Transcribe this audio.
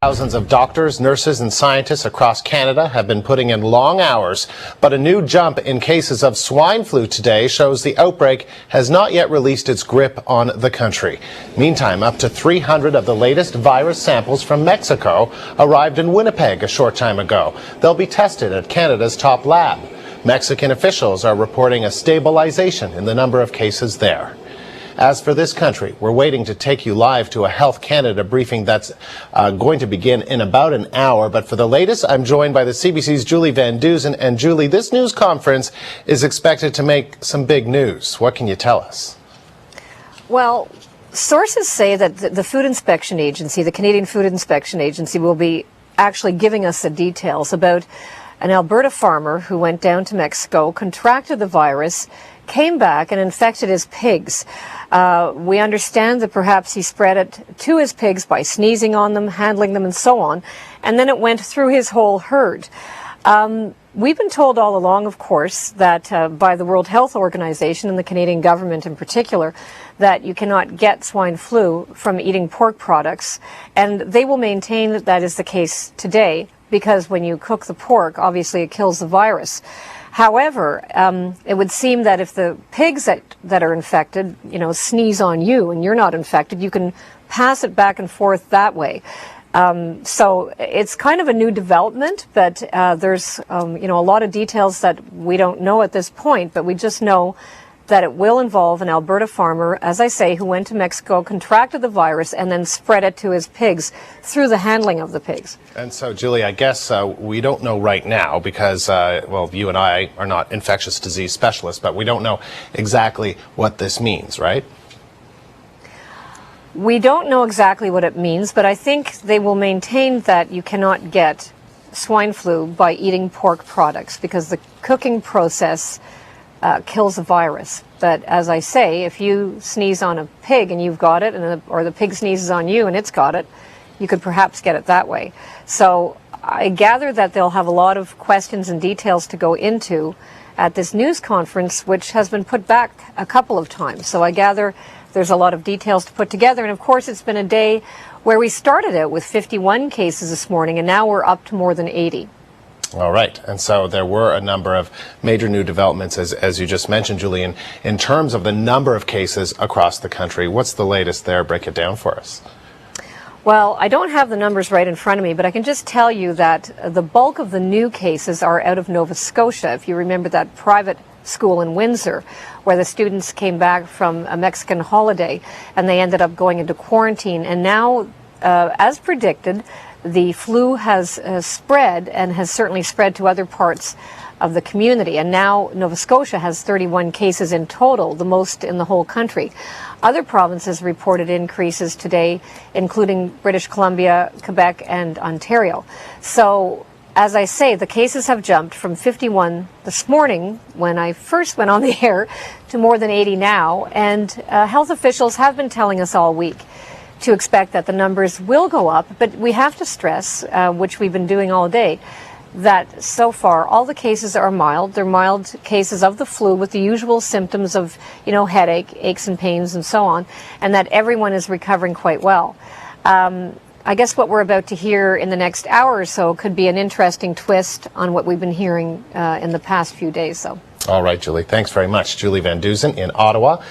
Thousands of doctors, nurses, and scientists across Canada have been putting in long hours, but a new jump in cases of swine flu today shows the outbreak has not yet released its grip on the country. Meantime, up to 300 of the latest virus samples from Mexico arrived in Winnipeg a short time ago. They'll be tested at Canada's top lab. Mexican officials are reporting a stabilization in the number of cases there. As for this country, we're waiting to take you live to a Health Canada briefing that's going to begin in about an hour. But for the latest, I'm joined by the CBC's Julie Van Dusen. And Julie, this news conference is expected to make some big news. What can you tell us? Well, sources say that the Food Inspection Agency, the Canadian Food Inspection Agency, will be actually giving us the details about an Alberta farmer who went down to Mexico, contracted the virus, came back and infected his pigs. We understand that perhaps he spread it to his pigs by sneezing on them, handling them, and so on, and then it went through his whole herd. We've been told all along, of course, that by the World Health Organization and the Canadian government in particular, that you cannot get swine flu from eating pork products, and they will maintain that that is the case today, because when you cook the pork, obviously it kills the virus. However, it would seem that if the pigs that are infected, sneeze on you and you're not infected, you can pass it back and forth that way. So it's kind of a new development, but there's, a lot of details that we don't know at this point, but we just know that it will involve an Alberta farmer, as I say, who went to Mexico, contracted the virus, and then spread it to his pigs through the handling of the pigs. And so, Julie, I guess we don't know right now because, you and I are not infectious disease specialists, but we don't know exactly what this means, right? We don't know exactly what it means, but I think they will maintain that you cannot get swine flu by eating pork products because the cooking process kills the virus. But as I say, if you sneeze on a pig and you've got it, or the pig sneezes on you and it's got it, you could perhaps get it that way. So I gather that they'll have a lot of questions and details to go into at this news conference, which has been put back a couple of times. So I gather there's a lot of details to put together. And of course, it's been a day where we started out with 51 cases this morning, and now we're up to more than 80. All right. And so there were a number of major new developments, as you just mentioned, Julian, in terms of the number of cases across the country. What's the latest there? Break it down for us. Well, I don't have the numbers right in front of me, but I can just tell you that the bulk of the new cases are out of Nova Scotia. If you remember that private school in Windsor, where the students came back from a Mexican holiday and they ended up going into quarantine. And now, as predicted, the flu has spread and has certainly spread to other parts of the community. And now Nova Scotia has 31 cases in total, the most in the whole country. Other provinces reported increases today, including British Columbia, Quebec, and Ontario. So, as I say, the cases have jumped from 51 this morning, when I first went on the air, to more than 80 now. And health officials have been telling us all week to expect that the numbers will go up, but we have to stress, which we've been doing all day, that so far all the cases are mild. They're mild cases of the flu with the usual symptoms of, headache, aches and pains and so on, and that everyone is recovering quite well. I guess what we're about to hear in the next hour or so could be an interesting twist on what we've been hearing in the past few days. So. All right, Julie. Thanks very much. Julie Van Dusen in Ottawa.